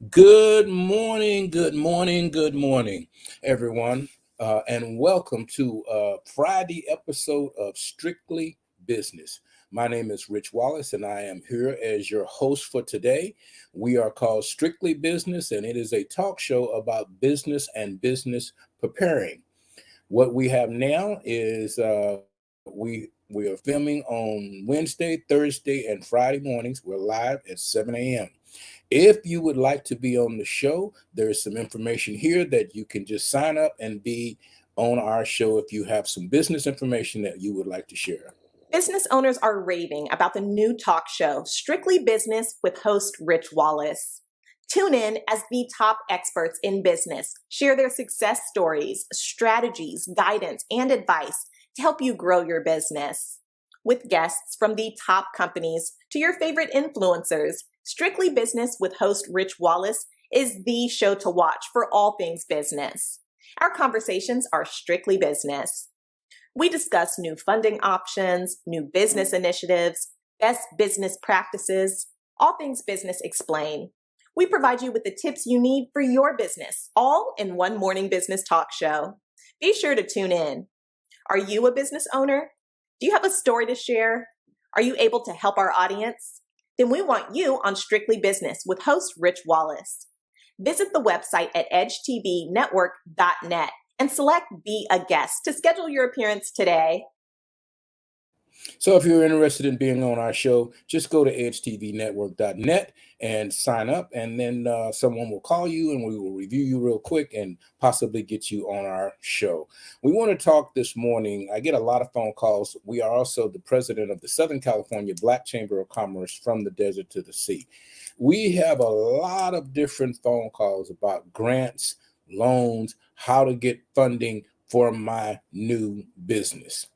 Good morning, good morning, everyone, and welcome to a Friday episode of Strictly Business. My name is Rich Wallace, and I am here as your host for today. We are called Strictly Business, and it is a talk show about business and business preparing. What we have now is we are filming on Wednesday, Thursday, and Friday mornings. We're live at 7 a.m. If you would like to be on the show, there is some information here that you can just sign up and be on our show if you have some business information that you would like to share. Business owners are raving about the new talk show, Strictly Business with host Rich Wallace. Tune in as the top experts in business share their success stories, strategies, guidance, and advice to help you grow your business. With guests from the top companies to your favorite influencers, Strictly Business with host Rich Wallace is the show to watch for all things business. Our conversations are strictly business. We discuss new funding options, new business initiatives, best business practices, all things business explained. We provide you with the tips you need for your business, all in one morning business talk show. Be sure to tune in. Are you a business owner? Do you have a story to share? Are you able to help our audience? Then we want you on Strictly Business with host Rich Wallace. Visit the website at edgetvnetwork.net and select Be a Guest to schedule your appearance today. So if you're interested in being on our show, just go to edgetvnetwork.net and sign up, and then someone will call you and we will review you real quick and possibly get you on our show. We want to talk this morning. I get a lot of phone calls. We are also the president of the Southern California Black Chamber of Commerce, from the desert to the sea. We have a lot of different phone calls about grants, loans, how to get funding for my new business.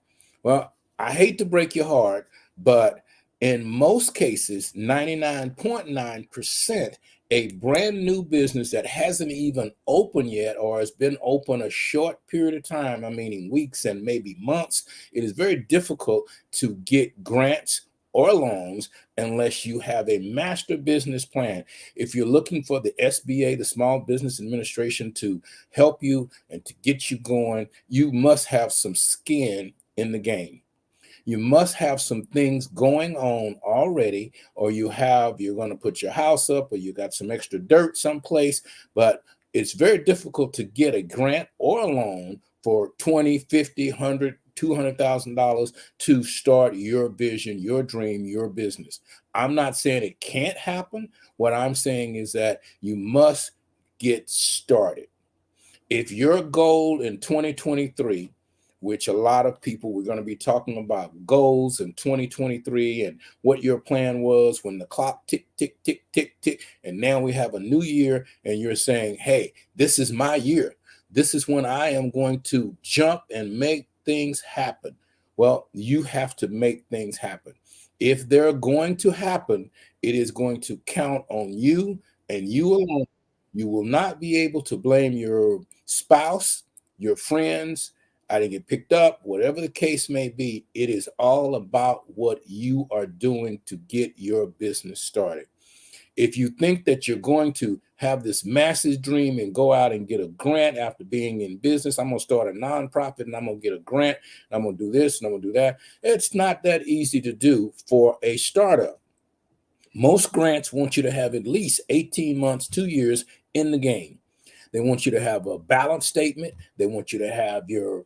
Well, I hate to break your heart, but in most cases, 99.9%, a brand new business that hasn't even opened yet or has been open a short period of time, I mean, weeks and maybe months, it is very difficult to get grants or loans unless you have a master business plan. If you're looking for the SBA, the Small Business Administration, to help you and to get you going, you must have some skin in the game. You must have some things going on already, or you're going to put your house up, or you got some extra dirt someplace. But it's very difficult to get a grant or a loan for 20, 50, 100, $200,000 to start your vision, your dream, your business. I'm not saying it can't happen. What I'm saying is that you must get started. If your goal in 2023, which a lot of people, we're going to be talking about goals in 2023 and what your plan was when the clock tick, tick, tick, tick, tick, and now we have a new year, and you're saying, hey, this is my year. This is when I am going to jump and make things happen. Well, you have to make things happen. If they're going to happen, it is going to count on you and you alone. You will not be able to blame your spouse, your friends. I didn't get picked up, whatever the case may be. It is all about what you are doing to get your business started. If you think that you're going to have this massive dream and go out and get a grant after being in business, I'm going to start a nonprofit and I'm going to get a grant, and I'm going to do this and I'm going to do that. It's not that easy to do for a startup. Most grants want you to have at least 18 months, 2 years in the game. They want you to have a balance statement. They want you to have your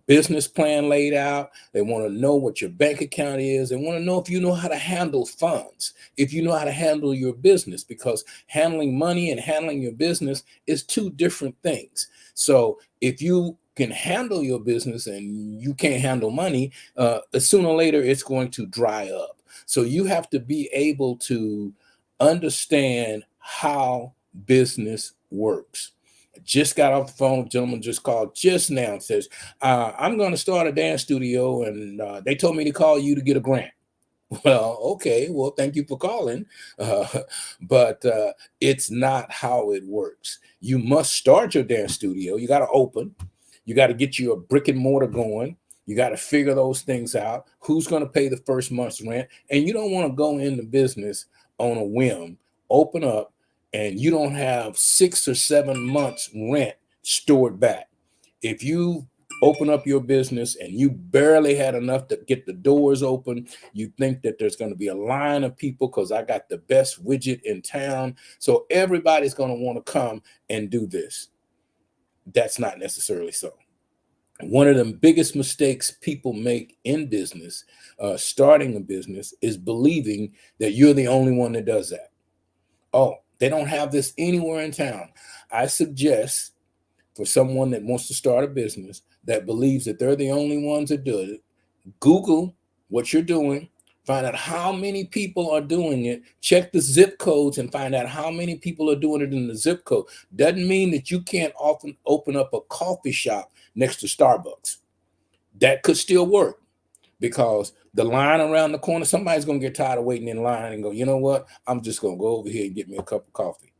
business plan laid out. They want to know what your bank account is. They want to know if you know how to handle funds, if you know how to handle your business, because handling money and handling your business is two different things. So if you can handle your business and you can't handle money, sooner or later it's going to dry up. So you have to be able to understand how business works. I just got off the phone. A gentleman just called just now and says, I'm going to start a dance studio, and they told me to call you to get a grant. Well, okay. Well, thank you for calling. Uh, but it's not how it works. You must start your dance studio. You got to open. You got to get you a brick and mortar going. You got to figure those things out. Who's going to pay the first month's rent? And you don't want to go into business on a whim, open up, and you don't have 6 or 7 months rent stored back. If you open up your business and you barely had enough to get the doors open, you think that there's going to be a line of people because I got the best widget in town, so everybody's going to want to come and do this. That's not necessarily so. One of the biggest mistakes people make in business, starting a business, is believing that you're the only one that does that. Oh, they don't have this anywhere in town. I suggest for someone that wants to start a business that believes that they're the only ones that do it, Google what you're doing, find out how many people are doing it, check the zip codes and find out how many people are doing it in the zip code. Doesn't mean that you can't often open up a coffee shop next to Starbucks. That could still work, because the line around the corner, somebody's going to get tired of waiting in line and go, you know what, I'm just going to go over here and get me a cup of coffee,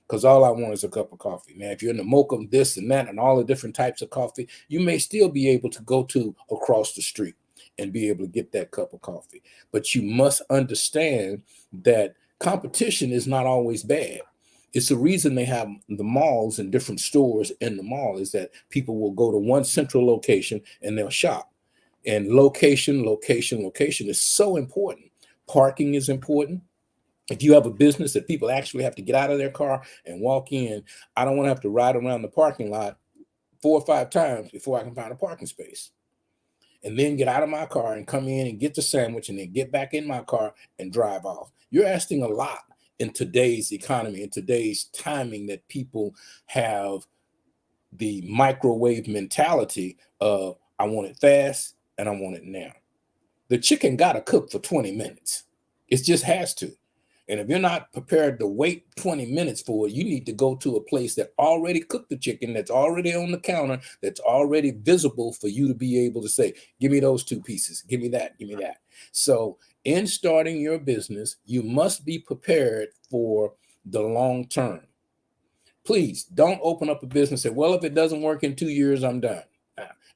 because all I want is a cup of coffee. Now, if you're in the mocha, this and that, and all the different types of coffee, you may still be able to go to across the street and be able to get that cup of coffee. But you must understand that competition is not always bad. It's the reason they have the malls and different stores in the mall, is that people will go to one central location and they'll shop. And location is so important. Parking is important. If you have a business that people actually have to get out of their car and walk in, I don't want to have to ride around the parking lot 4 or 5 times before I can find a parking space, and then get out of my car and come in and get the sandwich and then get back in my car and drive off. You're asking a lot in today's economy, in today's timing, that people have the microwave mentality of, I want it fast and I want it now. The chicken got to cook for 20 minutes. It just has to. And if you're not prepared to wait 20 minutes for it, you need to go to a place that already cooked the chicken, that's already on the counter, that's already visible for you to be able to say, give me those 2 pieces, give me that, give me that. So in starting your business, you must be prepared for the long term. Please don't open up a business and say, well, if it doesn't work in 2 years, I'm done.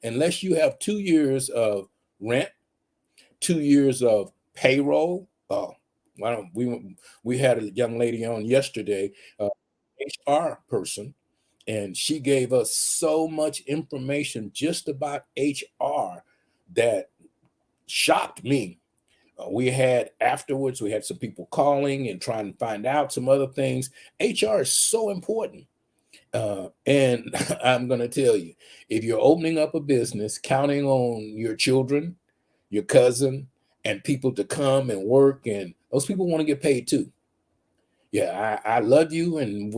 Unless you have 2 years of rent, 2 years of payroll. We had a young lady on yesterday, HR person, and she gave us so much information just about HR that shocked me. We had some people calling and trying to find out some other things. HR is so important. And I'm going to tell you, if you're opening up a business, counting on your children, your cousin, and people to come and work, and those people want to get paid too. Yeah, I love you, and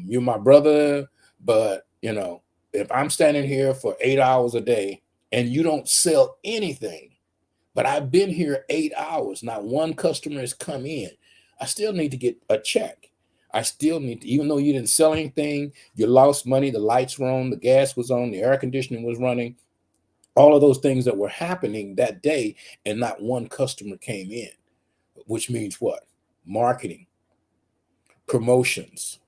you're my brother, but if I'm standing here for 8 hours a day and you don't sell anything, but I've been here 8 hours, not one customer has come in, I still need to get a check. I still need to, even though you didn't sell anything, you lost money, the lights were on, the gas was on, the air conditioning was running, all of those things that were happening that day, and not one customer came in, which means what? Marketing, promotions,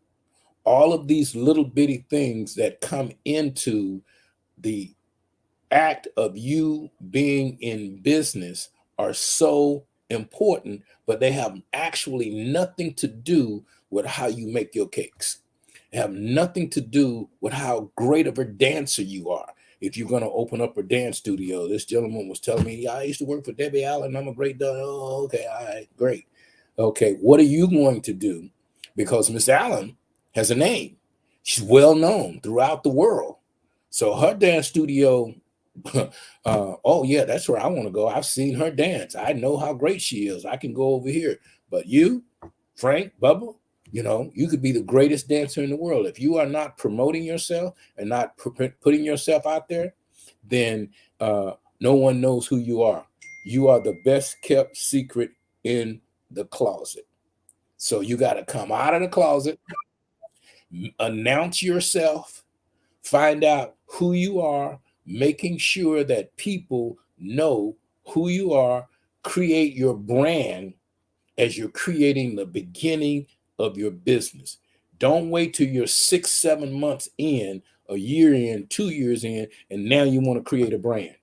all of these little bitty things that come into the act of you being in business are so important, but they have actually nothing to do with how you make your cakes. They have nothing to do with how great of a dancer you are. If you're going to open up a dance studio, this gentleman was telling me, yeah, I used to work for Debbie Allen. I'm a great dancer. Oh, okay, all right, great. Okay, what are you going to do? Because Miss Allen has a name. She's well known throughout the world. So her dance studio, oh yeah, that's where I want to go. I've seen her dance. I know how great she is. I can go over here. But you, Frank, Bubba, you could be the greatest dancer in the world. If you are not promoting yourself and not putting yourself out there, then no one knows who you are. You are the best kept secret in the closet. So you got to come out of the closet, announce yourself, find out who you are, making sure that people know who you are, create your brand as you're creating the beginning of your business. Don't wait till you're 6, 7 months in, a year in, 2 years in, and now you want to create a brand.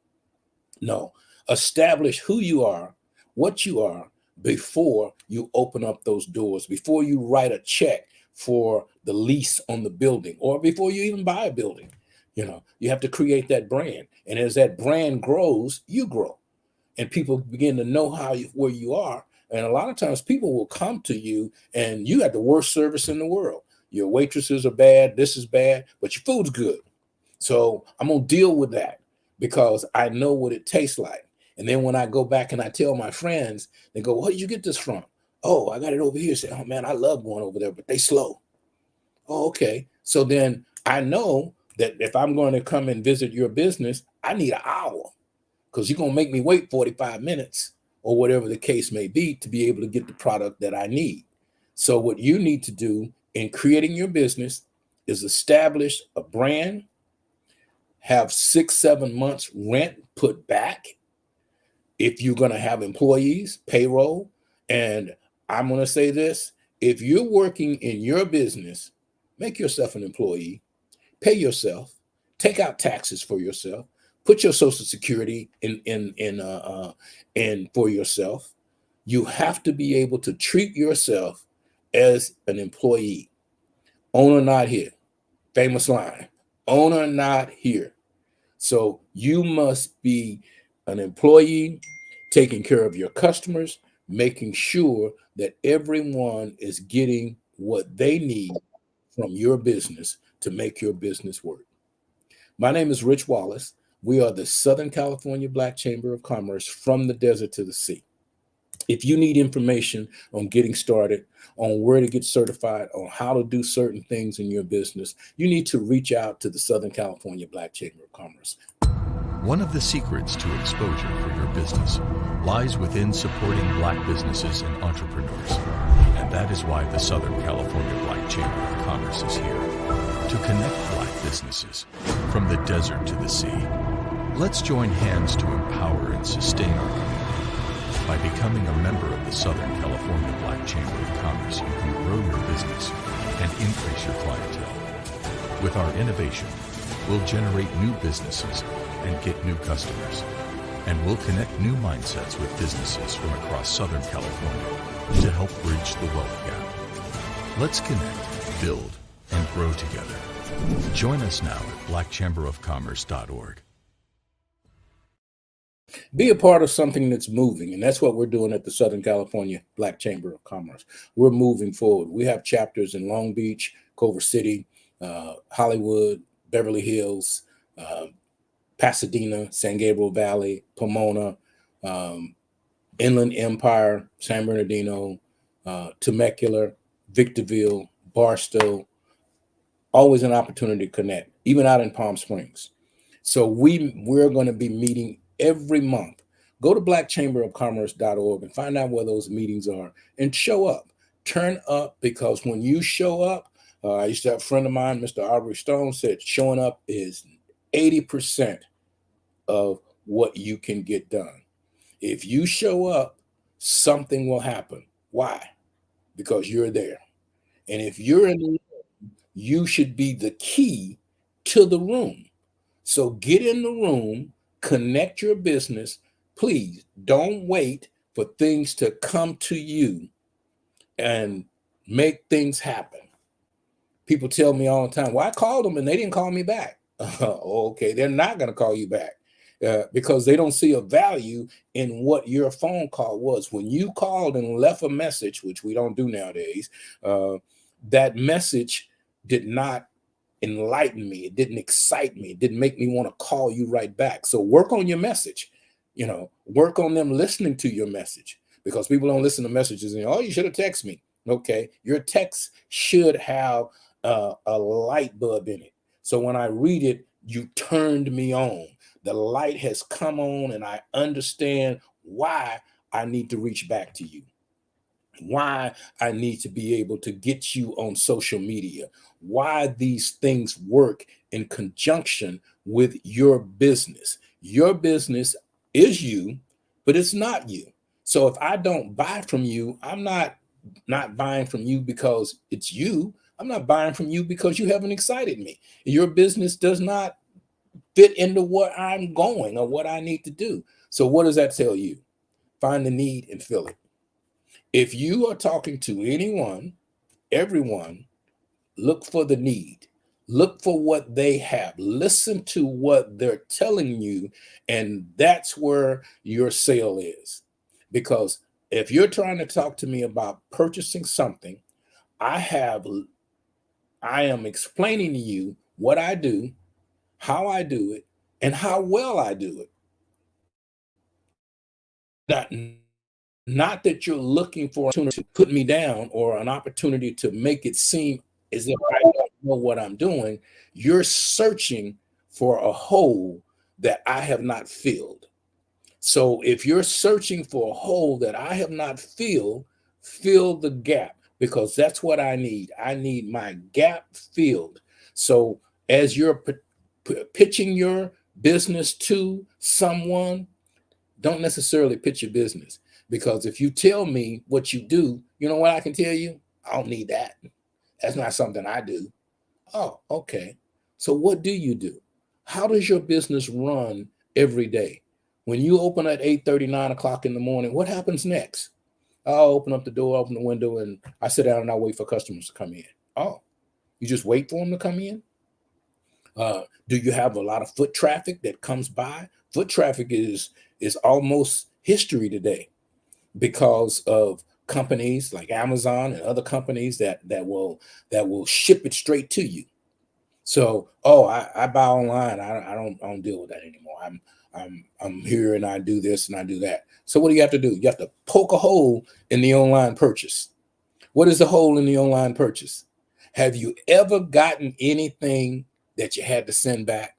No, establish who you are, what you are, before you open up those doors, before you write a check for the lease on the building or before you even buy a building. You have to create that brand. And as that brand grows, you grow. And people begin to know where you are. And a lot of times people will come to you and you got the worst service in the world. Your waitresses are bad, this is bad, but your food's good. So I'm going to deal with that because I know what it tastes like. And then when I go back and I tell my friends, they go, where did you get this from? Oh, I got it over here. Say, oh man, I love going over there, but they slow. Oh, okay. So then I know that if I'm going to come and visit your business, I need an hour because you're going to make me wait 45 minutes or whatever the case may be to be able to get the product that I need. So what you need to do in creating your business is establish a brand, have 6-7 months rent put back if you're going to have employees, payroll. And I'm going to say this, if you're working in your business, make yourself an employee, pay yourself, take out taxes for yourself, put your social security in for yourself. You have to be able to treat yourself as an employee. Owner not here. Famous line. Owner not here. So you must be an employee, taking care of your customers, making sure that everyone is getting what they need from your business to make your business work. My name is Rich Wallace. We are the Southern California Black Chamber of Commerce, from the desert to the sea. If you need information on getting started, on where to get certified, on how to do certain things in your business, you need to reach out to the Southern California Black Chamber of Commerce. One of the secrets to exposure for your business lies within supporting Black businesses and entrepreneurs. And that is why the Southern California Black Chamber of Commerce is here, to connect Black businesses from the desert to the sea. Let's join hands to empower and sustain our community. By becoming a member of the Southern California Black Chamber of Commerce, you can grow your business and increase your clientele. With our innovation, we'll generate new businesses and get new customers. And we'll connect new mindsets with businesses from across Southern California to help bridge the wealth gap. Let's connect, build, and grow together. Join us now at blackchamberofcommerce.org. Be a part of something that's moving, and that's what we're doing at the Southern California Black Chamber of Commerce. We're moving forward. We have chapters in Long Beach, Culver City, Hollywood, Beverly Hills, Pasadena, San Gabriel Valley, Pomona, Inland Empire, San Bernardino, Temecula, Victorville, Barstow. Always an opportunity to connect, even out in Palm Springs. So we're going to be meeting every month. Go to blackchamberofcommerce.org and find out where those meetings are and show up. Turn up, because when you show up, I used to have a friend of mine, Mr. Aubrey Stone, said showing up is 80% of what you can get done. If you show up, something will happen. Why? Because you're there. And if you're in the room, you should be the key to the room. So get in the room, connect your business. Please don't wait for things to come to you and make things happen. People tell me all the time, well, I called them and they didn't call me back. Okay, they're not going to call you back because they don't see a value in what your phone call was. When you called and left a message, which we don't do nowadays, that message did not enlighten me. It didn't excite me. It didn't make me want to call you right back. So work on your message. Work on them listening to your message, because people don't listen to messages and, oh, you should have texted me. Okay, your text should have a light bulb in it. So when I read it, you turned me on. The light has come on and I understand why I need to reach back to you, why I need to be able to get you on social media, why these things work in conjunction with your business. Your business is you, but it's not you. So if I don't buy from you, I'm not buying from you because it's you. I'm not buying from you because you haven't excited me. Your business does not fit into what I'm going or what I need to do. So what does that tell you? Find the need and fill it. If you are talking to anyone, everyone, Look for the need. Look for what they have. Listen to what they're telling you, and that's where your sale is. Because if you're trying to talk to me about purchasing something, I have I am explaining to you what I do, how I do it, and how well I do it. Not, not that you're looking for an opportunity to put me down or an opportunity to make it seem as if I don't know what I'm doing. You're searching for a hole that I have not filled. So if you're searching for a hole that I have not filled, fill the gap, because that's what I need. I need my gap filled. So as you're pitching your business to someone, don't necessarily pitch your business, because if you tell me what you do, you know what I can tell you? I don't need that. That's not something I do. Oh, okay. So what do you do? How does your business run every day? When you open at 8:30, 9 o'clock in the morning, what happens next? I'll open up the door, open the window, and I sit down and I wait for customers to come in. Oh, you just wait for them to come in? Do you have a lot of foot traffic that comes by? Foot traffic is almost history today because of companies like Amazon and other companies that will ship it straight to you. So, oh, I buy online. I don't deal with that anymore. I'm here and I do this and I do that. So what do you have to do? You have to poke a hole in the online purchase. What is the hole in the online purchase? Have you ever gotten anything that you had to send back?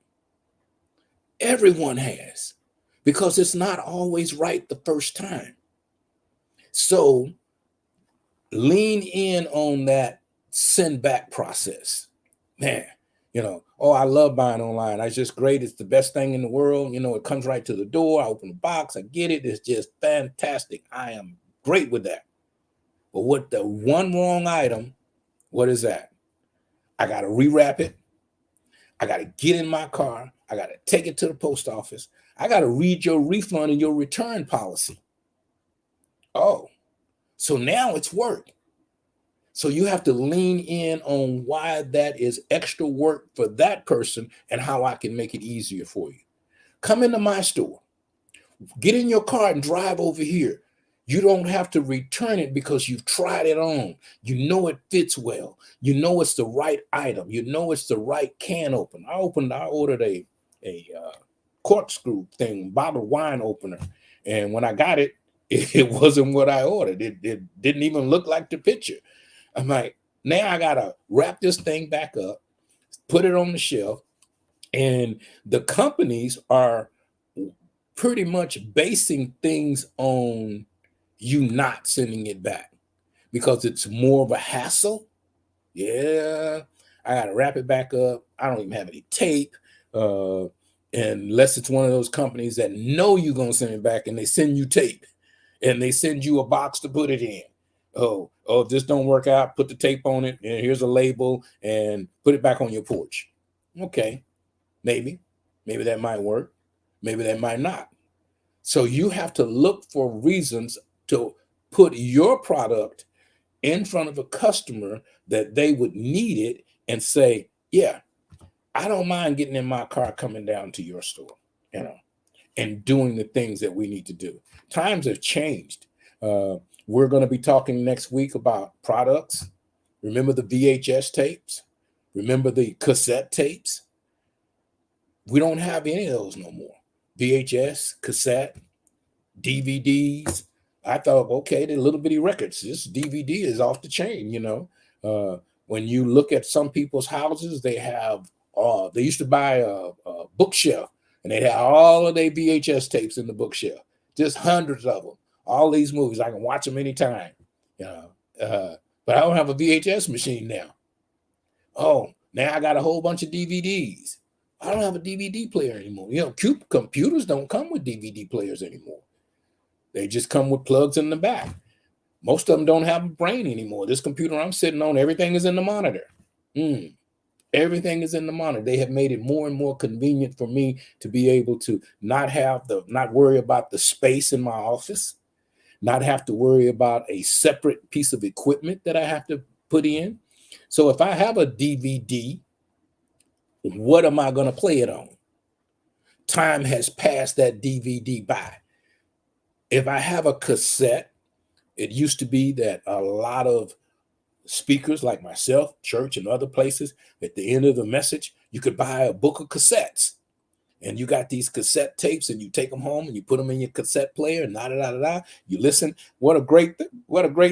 Everyone has, because it's not always right the first time. So lean in on that send back process. Man, oh, I love buying online. It's just great. It's the best thing in the world. It comes right to the door. I open the box. I get it. It's just fantastic. I am great with that. But what the one wrong item, what is that? I got to rewrap it. I got to get in my car. I got to take it to the post office. I got to read your refund and your return policy. Oh, so now it's work. So you have to lean in on why that is extra work for that person and how I can make it easier for you. Come into my store, get in your car and drive over here. You don't have to return it because you've tried it on. You know it fits well. You know it's the right item. You know it's the right can opener. I ordered a corkscrew thing, bottled wine opener. And when I got it, it wasn't what I ordered. It didn't even look like the picture. I'm like, now I got to wrap this thing back up, put it on the shelf. And the companies are pretty much basing things on you not sending it back because it's more of a hassle. Yeah, I got to wrap it back up. I don't even have any tape. Unless it's one of those companies that know you're going to send it back and they send you tape and they send you a box to put it in. Oh, if this don't work out, put the tape on it and here's a label and put it back on your porch. Okay, maybe that might work. Maybe that might not. So you have to look for reasons to put your product in front of a customer that they would need it and say, yeah, I don't mind getting in my car, coming down to your store, and doing the things that we need to do. Times have changed. We're going to be talking next week about products. Remember the VHS tapes? Remember the cassette tapes? We don't have any of those no more. VHS, cassette, DVDs. I thought, okay, the little bitty records. This DVD is off the chain, When you look at some people's houses, they have, they used to buy a bookshelf, and they had all of their VHS tapes in the bookshelf, just hundreds of them. All these movies, I can watch them anytime, but I don't have a VHS machine now. Oh, now I got a whole bunch of DVDs. I don't have a DVD player anymore. Computers don't come with DVD players anymore. They just come with plugs in the back. Most of them don't have a brain anymore. This computer I'm sitting on, everything is in the monitor. Everything is in the monitor. They have made it more and more convenient for me to be able to not worry about the space in my office, not have to worry about a separate piece of equipment that I have to put in. So if I have a DVD, what am I going to play it on? Time has passed that DVD by. If I have a cassette, it used to be that a lot of speakers like myself, church and other places, at the end of the message, you could buy a book of cassettes. And you got these cassette tapes and you take them home and you put them in your cassette player and you listen. What a great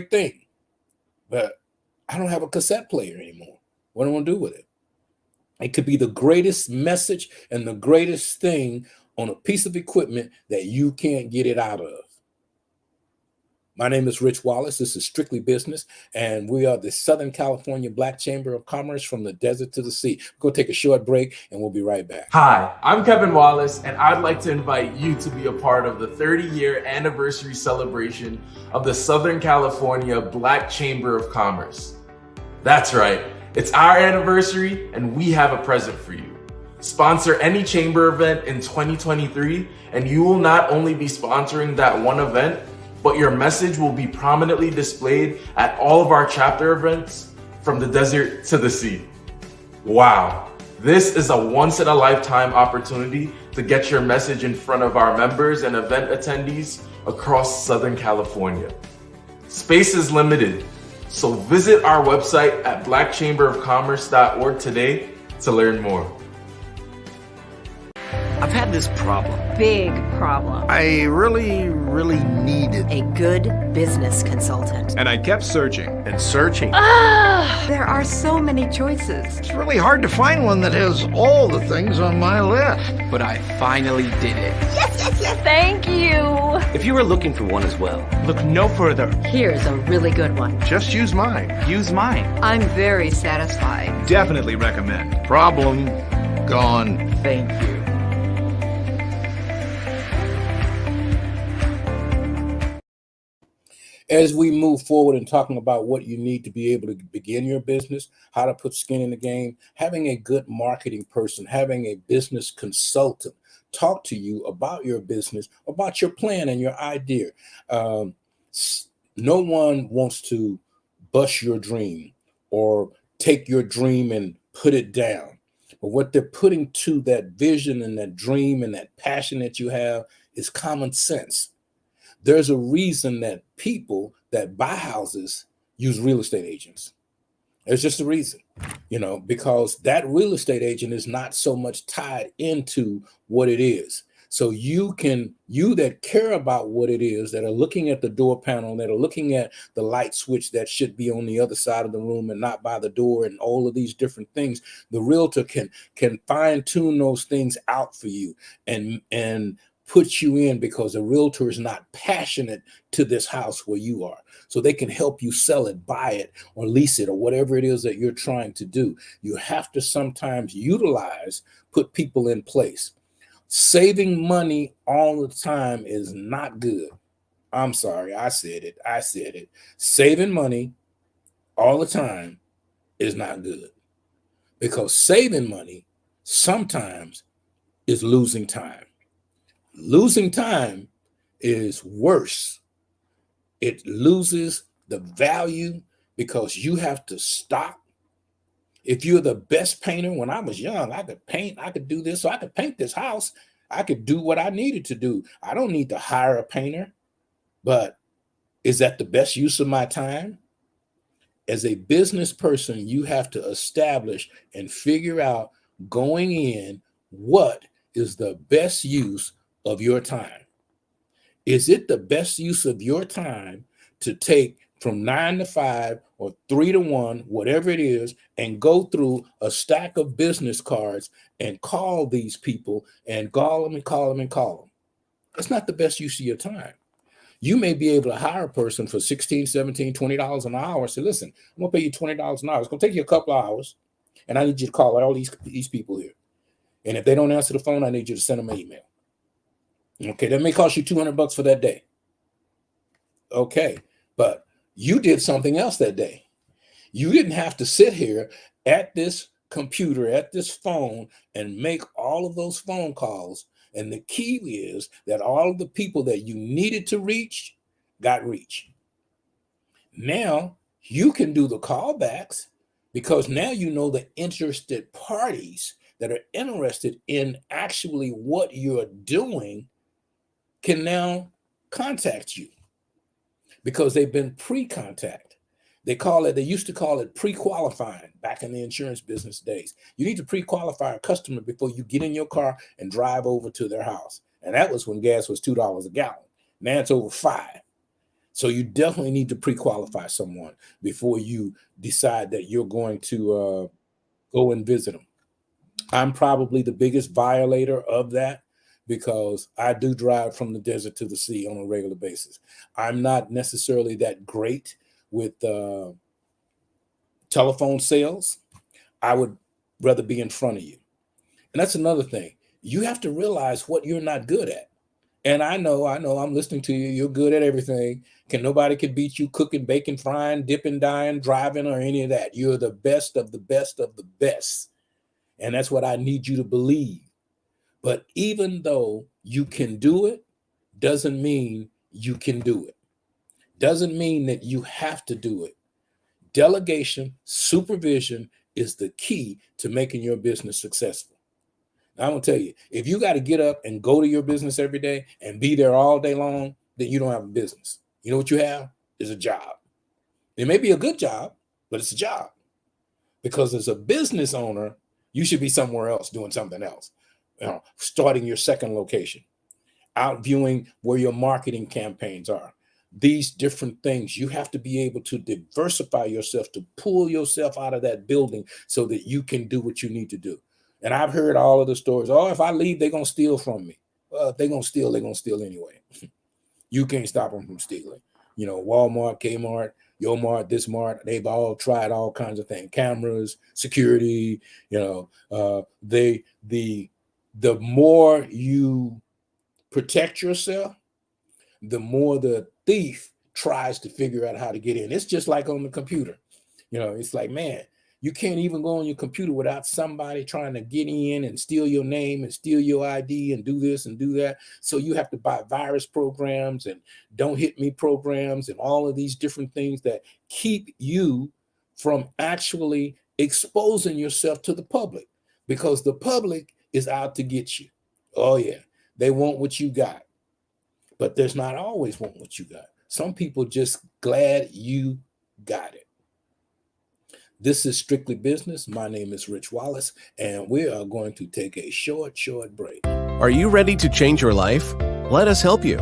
thing. But I don't have a cassette player anymore. What am I going to do with it? It could be the greatest message and the greatest thing on a piece of equipment that you can't get it out of. My name is Rich Wallace. This is Strictly Business, and we are the Southern California Black Chamber of Commerce from the desert to the sea. We're going to take a short break, and we'll be right back. Hi, I'm Kevin Wallace, and I'd like to invite you to be a part of the 30-year anniversary celebration of the Southern California Black Chamber of Commerce. That's right, it's our anniversary, and we have a present for you. Sponsor any chamber event in 2023, and you will not only be sponsoring that one event, but your message will be prominently displayed at all of our chapter events from the desert to the sea. Wow, this is a once-in-a-lifetime opportunity to get your message in front of our members and event attendees across Southern California. Space is limited, so visit our website at blackchamberofcommerce.org today to learn more. I've had this problem. Big problem. I really needed A good business consultant. And I kept searching. and searching. There are so many choices. It's really hard to find one that has all the things on my list. But I finally did it. Thank you. If you are looking for one as well, Look no further. Here's a really good one. Just use mine. Use mine. I'm very satisfied. Definitely recommend. Problem gone. Thank you. As we move forward and talking about what you need to be able to begin your business, how to put skin in the game, having a good marketing person, having a business consultant talk to you about your business, about your plan and your idea. No one wants to bust your dream or take your dream and put it down. But what they're putting to that vision and that dream and that passion that you have is common sense. There's a reason that people that buy houses use real estate agents. There's just a reason, because that real estate agent is not so much tied into what it is. So you that care about what it is, that are looking at the door panel, that are looking at the light switch that should be on the other side of the room and not by the door and all of these different things, the realtor can fine tune those things out for you and put you in, because a realtor is not passionate to this house where you are. So they can help you sell it, buy it, or lease it, or whatever it is that you're trying to do. You have to sometimes put people in place. Saving money all the time is not good. I'm sorry, I said it. Saving money all the time is not good, because saving money sometimes is losing time. Losing time is worse. It loses the value because you have to stop. If you're the best painter, when I was young, I could paint, I could do this, so I could paint this house. I could do what I needed to do. I don't need to hire a painter, but is that the best use of my time? As a business person, you have to establish and figure out going in what is the best use of your time. Is it the best use of your time to take from 9 to 5 or 3 to 1, whatever it is, and go through a stack of business cards and call these people and call them and call them and call them? It's not the best use of your time. You may be able to hire a person for $16, $17, $20 an hour. Say, listen, I'm gonna pay you $20 an hour. It's gonna take you a couple of hours, and I need you to call all these people here. And if they don't answer the phone, I need you to send them an email. Okay, that may cost you $200 for that day. Okay, but you did something else that day. You didn't have to sit here at this computer, at this phone, and make all of those phone calls. And the key is that all of the people that you needed to reach got reached. Now you can do the callbacks because now you know the interested parties that are interested in actually what you're doing can now contact you because they've been pre-contact. They used to call it pre-qualifying back in the insurance business days. You need to pre-qualify a customer before you get in your car and drive over to their house. And that was when gas was $2 a gallon. Now it's over $5. So you definitely need to pre-qualify someone before you decide that you're going to go and visit them. I'm probably the biggest violator of that because I do drive from the desert to the sea on a regular basis. I'm not necessarily that great with telephone sales. I would rather be in front of you. And that's another thing. You have to realize what you're not good at. And I know, I'm listening to you. You're good at everything. Nobody can beat you cooking, baking, frying, dipping, dyeing, driving, or any of that. You're the best of the best of the best. And that's what I need you to believe. But even though you can do it, doesn't mean you can do it. Doesn't mean that you have to do it. Delegation, supervision is the key to making your business successful. I'm going to tell you, if you got to get up and go to your business every day and be there all day long, then you don't have a business. You know what you have is a job. It may be a good job, but it's a job. Because as a business owner, you should be somewhere else doing something else. Starting your second location, out viewing where your marketing campaigns are. These different things, you have to be able to diversify yourself, to pull yourself out of that building so that you can do what you need to do. And I've heard all of the stories. Oh, if I leave, they're going to steal from me. Well, if they're going to steal anyway. You can't stop them from stealing. Walmart, Kmart, Your Mart, this Mart, they've all tried all kinds of things. Cameras, security, the more you protect yourself, the more the thief tries to figure out how to get in. It's just like on the computer. It's like, man, you can't even go on your computer without somebody trying to get in and steal your name and steal your ID and do this and do that. So you have to buy virus programs and don't hit me programs and all of these different things that keep you from actually exposing yourself to the public, because the public is out to get you. Oh yeah, they want what you got, but there's not always want what you got. Some people just glad you got it. This is Strictly Business. My name is Rich Wallace, and we are going to take a short break. Are you ready to change your life? Let us help you.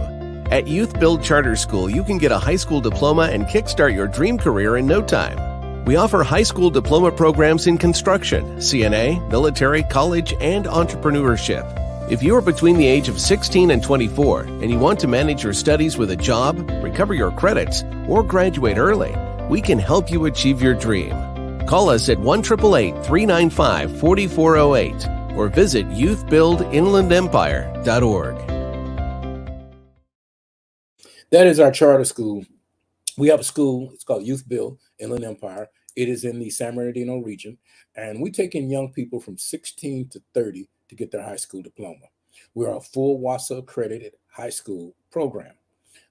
At Youth Build Charter School, you can get a high school diploma and kickstart your dream career in no time. We offer high school diploma programs in construction, CNA, military, college, and entrepreneurship. If you are between the age of 16 and 24 and you want to manage your studies with a job, recover your credits, or graduate early, we can help you achieve your dream. Call us at 1-888-395-4408 or visit youthbuildinlandempire.org. That is our charter school. We have a school. It's called Youth Build Inland Empire. It is in the San Bernardino region, and we take in young people from 16 to 30 to get their high school diploma. We're a full WASA accredited high school program.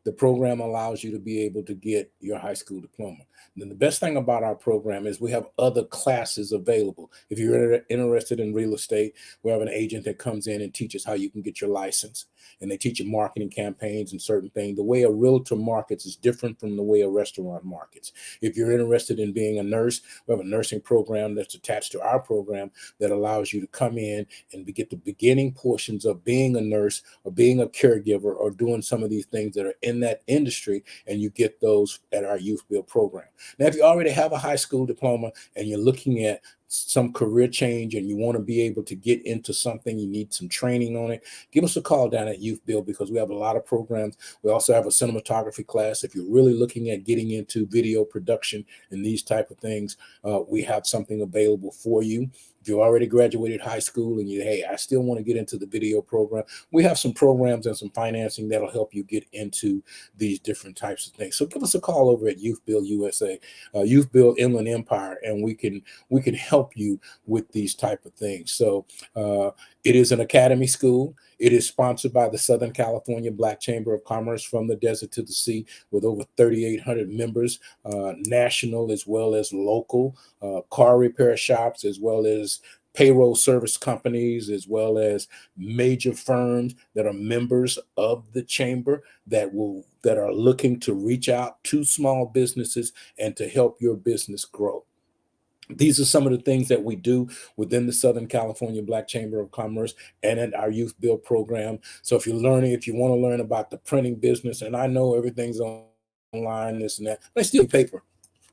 The program allows you to be able to get your high school diploma. Then the best thing about our program is we have other classes available. If you're interested in real estate, we have an agent that comes in and teaches how you can get your license. And they teach you marketing campaigns and certain things. The way a realtor markets is different from the way a restaurant markets. If you're interested in being a nurse, we have a nursing program that's attached to our program that allows you to come in and get the beginning portions of being a nurse or being a caregiver or doing some of these things that are in that industry, and you get those at our Youth Build program. Now, if you already have a high school diploma and you're looking at some career change and you want to be able to get into something, you need some training on it, give us a call down at Youth Build, because we have a lot of programs. We also have a cinematography class. If you're really looking at getting into video production and these type of things, we have something available for you. If you already graduated high school and I still want to get into the video program, we have some programs and some financing that'll help you get into these different types of things. So give us a call over at Youth Build USA, Youth Build Inland Empire, and we can help help you with these type of things. So it is an academy school. It is sponsored by the Southern California Black Chamber of Commerce, from the desert to the sea, with over 3,800 members, national as well as local, car repair shops, as well as payroll service companies, as well as major firms that are members of the chamber that are looking to reach out to small businesses and to help your business grow. These are some of the things that we do within the Southern California Black Chamber of Commerce and in our Youth Build program. So if you want to learn about the printing business, and I know everything's online, this and that, but I still get paper.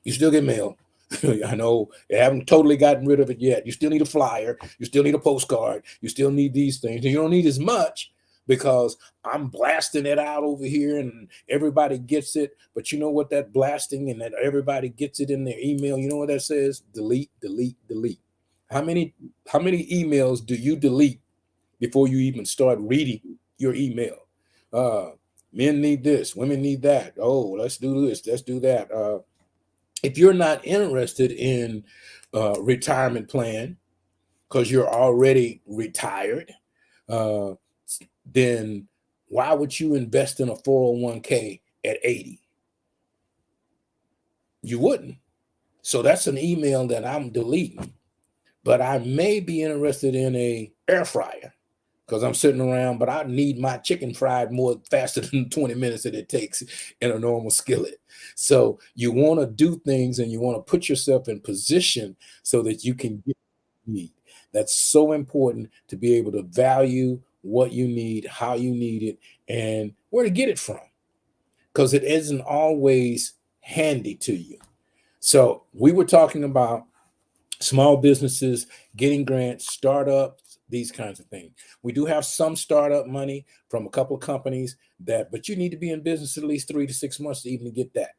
You still get mail. I know they haven't totally gotten rid of it yet. You still need a flyer. You still need a postcard. You still need these things. And you don't need as much because I'm blasting it out over here and everybody gets it. But you know what that blasting and that everybody gets it in their email, you know what that says? Delete, delete, delete. How many emails do you delete before you even start reading your email? Men need this, women need that. Oh, let's do this, let's do that. If you're not interested in retirement plan because you're already retired, then why would you invest in a 401k at 80? You wouldn't. So that's an email that I'm deleting. But I may be interested in a air fryer because I'm sitting around, but I need my chicken fried more faster than 20 minutes that it takes in a normal skillet. So you want to do things and you want to put yourself in position so that you can get what you need. That's so important, to be able to value what you need, how you need it, and where to get it from, because it isn't always handy to you. So we were talking about small businesses, getting grants, startups, these kinds of things. We do have some startup money from a couple of companies but you need to be in business at least 3 to 6 months to even get that.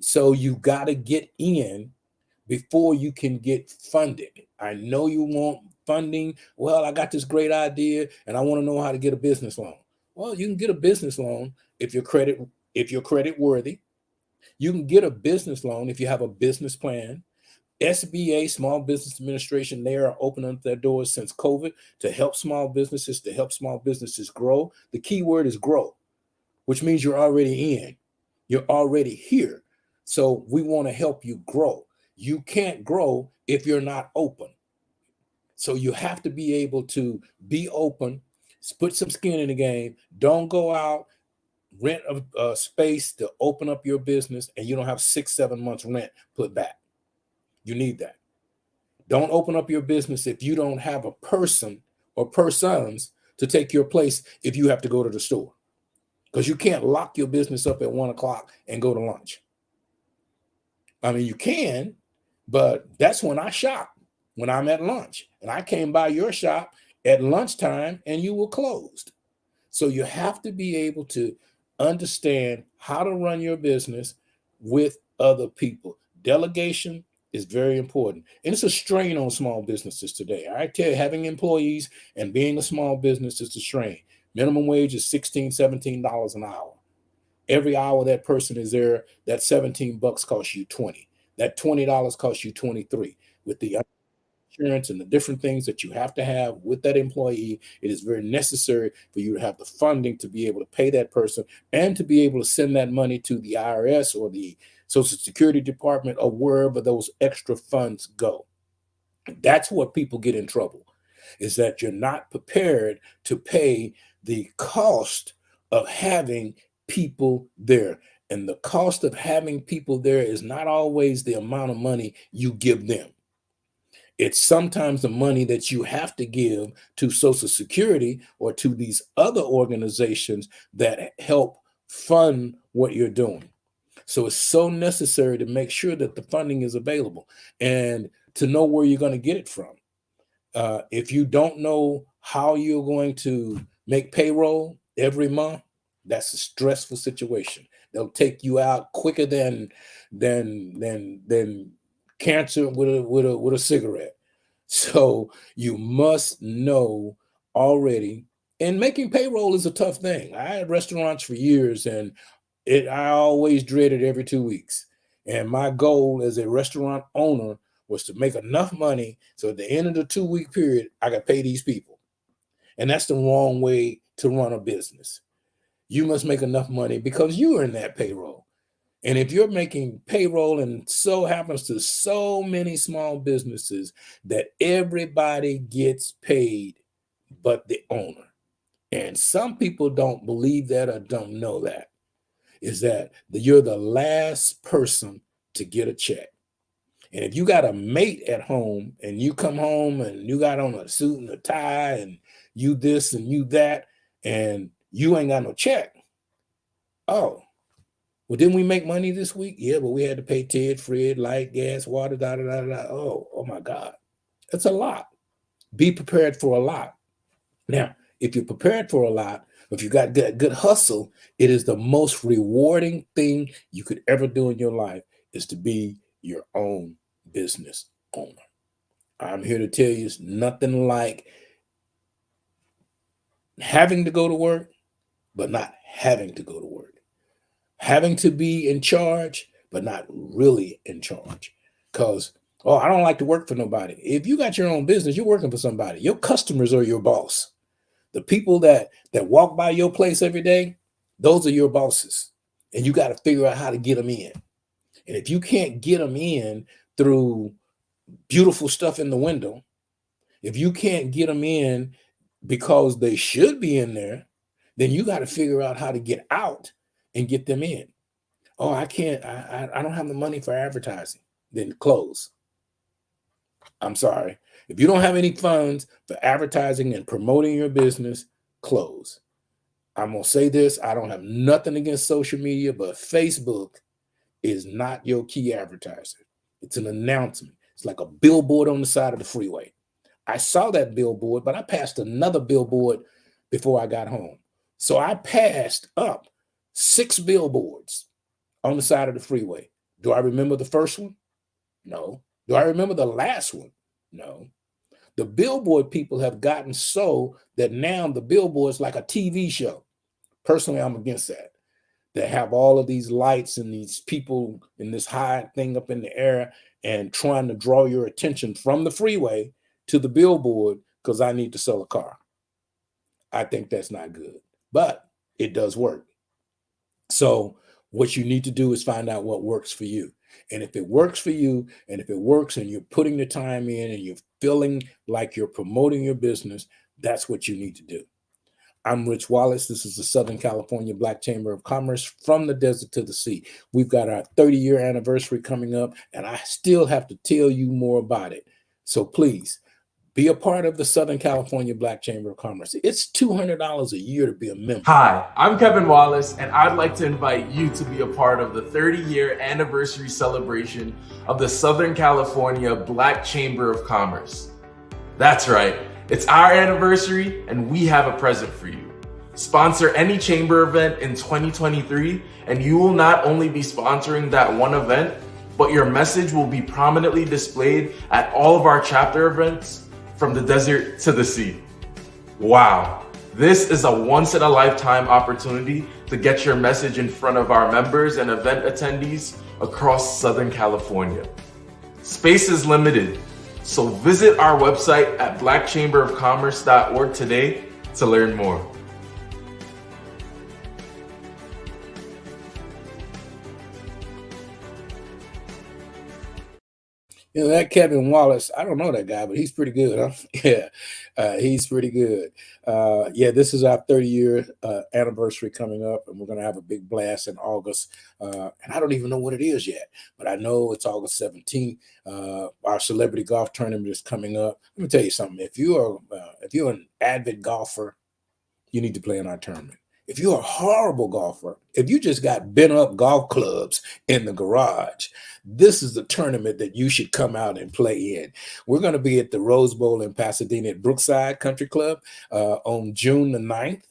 So you got to get in before you can get funded. I know you want funding. Well, I got this great idea and I want to know how to get a business loan. Well, you can get a business loan if you're credit worthy. You can get a business loan if you have a business plan. SBA, Small Business Administration, they are opening up their doors since COVID to help small businesses grow. The key word is grow, which means you're already in. You're already here. So we want to help you grow. You can't grow if you're not open. So you have to be able to be open, put some skin in the game. Don't go out, rent a space to open up your business, and you don't have 6-7 months rent put back. You need that. Don't open up your business if you don't have a person or persons to take your place if you have to go to the store, because you can't lock your business up at 1 o'clock and go to lunch. I mean, you can, but that's when I shop, when I'm at lunch. And I came by your shop at lunchtime and you were closed. So you have to be able to understand how to run your business with other people. Delegation is very important. And it's a strain on small businesses today. I tell you, having employees and being a small business is a strain. Minimum wage is $16, $17 an hour. Every hour that person is there, that $17 costs you $20. That $20 costs you $23. With the insurance and the different things that you have to have with that employee, it is very necessary for you to have the funding to be able to pay that person and to be able to send that money to the IRS or the Social Security Department or wherever those extra funds go. That's what people get in trouble, is that you're not prepared to pay the cost of having people there. And the cost of having people there is not always the amount of money you give them. It's sometimes the money that you have to give to Social Security or to these other organizations that help fund what you're doing. So it's so necessary to make sure that the funding is available and to know where you're going to get it from. If you don't know how you're going to make payroll every month, that's a stressful situation. They'll take you out quicker than cancer with a cigarette. So you must know already. And making payroll is a tough thing. I had restaurants for years, and I always dreaded every 2 weeks. And my goal as a restaurant owner was to make enough money so at the end of the 2-week period, I could pay these people. And that's the wrong way to run a business. You must make enough money because you are in that payroll. And if you're making payroll, and so happens to so many small businesses that everybody gets paid but the owner. And some people don't believe that or don't know that, is that you're the last person to get a check. And if you got a mate at home and you come home and you got on a suit and a tie and you this and you that, and you ain't got no check. Oh, well, didn't we make money this week? Yeah, but we had to pay Ted, Fred, light, gas, water, da, da, da, da. Oh my God. That's a lot. Be prepared for a lot. Now, if you're prepared for a lot, if you got good hustle, it is the most rewarding thing you could ever do in your life is to be your own business owner. I'm here to tell you it's nothing like having to go to work, but not having to go to work. Having to be in charge, but not really in charge. Because, I don't like to work for nobody. If you got your own business, you're working for somebody. Your customers are your boss. The people that walk by your place every day, those are your bosses. And you got to figure out how to get them in. And if you can't get them in through beautiful stuff in the window, if you can't get them in because they should be in there, then you got to figure out how to get out and get them in. Oh, I can't, I don't have the money for advertising. Then close. I'm sorry. If you don't have any funds for advertising and promoting your business, close. I'm going to say this. I don't have nothing against social media, but Facebook is not your key advertiser. It's an announcement. It's like a billboard on the side of the freeway. I saw that billboard, but I passed another billboard before I got home. So I passed up 6 billboards on the side of the freeway. Do I remember the first one? No. Do I remember the last one? No. The billboard people have gotten so that now the billboard's like a TV show. Personally, I'm against that. They have all of these lights and these people in this high thing up in the air and trying to draw your attention from the freeway to the billboard because I need to sell a car. I think that's not good, but it does work. So what you need to do is find out what works for you. And if it works for you, and if it works and you're putting the time in and you're feeling like you're promoting your business, that's what you need to do. I'm Rich Wallace. This is the Southern California Black Chamber of Commerce, from the desert to the sea. We've got our 30-year anniversary coming up, and I still have to tell you more about it. So please, be a part of the Southern California Black Chamber of Commerce. It's $200 a year to be a member. Hi, I'm Kevin Wallace, and I'd like to invite you to be a part of the 30-year anniversary celebration of the Southern California Black Chamber of Commerce. That's right, it's our anniversary, and we have a present for you. Sponsor any chamber event in 2023, and you will not only be sponsoring that one event, but your message will be prominently displayed at all of our chapter events, from the desert to the sea. Wow, this is a once-in-a-lifetime opportunity to get your message in front of our members and event attendees across Southern California. Space is limited, so visit our website at blackchamberofcommerce.org today to learn more. You know, that Kevin Wallace, I don't know that guy, but he's pretty good, huh? Yeah, he's pretty good. This is our 30-year anniversary coming up, and we're going to have a big blast in August. And I don't even know what it is yet, but I know it's August 17th. Our celebrity golf tournament is coming up. Let me tell you something. If you're an avid golfer, you need to play in our tournament. If you're a horrible golfer, if you just got bent up golf clubs in the garage, this is the tournament that you should come out and play in. We're going to be at the Rose Bowl in Pasadena at Brookside Country Club on June the 9th.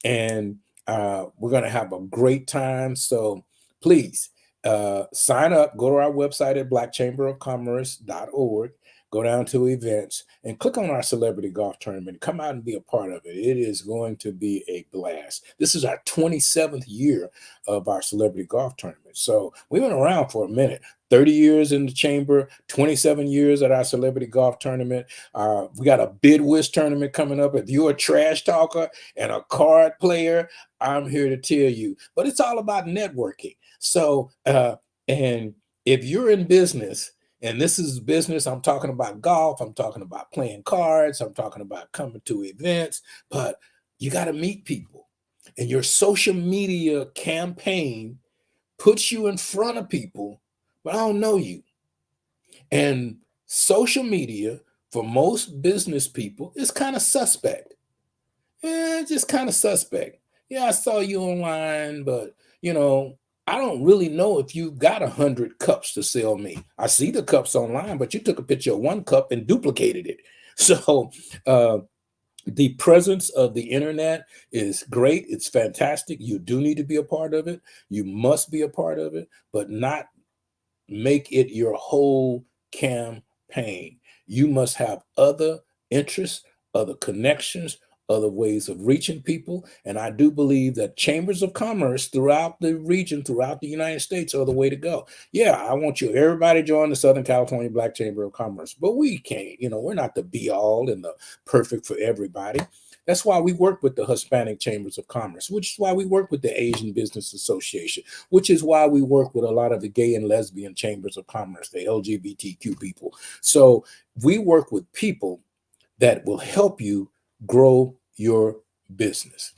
And we're going to have a great time. So please sign up, go to our website at blackchamberofcommerce.org. go down to events, and click on our celebrity golf tournament. Come out and be a part of it. It is going to be a blast. This is our 27th year of our celebrity golf tournament. So we've been around for a minute. 30 years in the chamber, 27 years at our celebrity golf tournament. We got a bid whiz tournament coming up. If you're a trash talker and a card player, I'm here to tell you. But it's all about networking. So, and if you're in business, and this is business, I'm talking about golf, I'm talking about playing cards, I'm talking about coming to events, but you got to meet people. And your social media campaign puts you in front of people, but I don't know you. And social media, for most business people, is kind of suspect. Just kind of suspect. Yeah, I saw you online, but, I don't really know if you got 100 cups to sell me. I see the cups online, but you took a picture of one cup and duplicated it. So the presence of the internet is great. It's fantastic. You do need to be a part of it. You must be a part of it, but not make it your whole campaign. You must have other interests, other connections, other ways of reaching people. And I do believe that chambers of commerce throughout the region, throughout the United States, are the way to go. Yeah, I want everybody join the Southern California Black Chamber of Commerce, but we can't, we're not the be all and the perfect for everybody. That's why we work with the Hispanic Chambers of Commerce, which is why we work with the Asian Business Association, which is why we work with a lot of the gay and lesbian chambers of commerce, the LGBTQ people. So we work with people that will help you grow your business.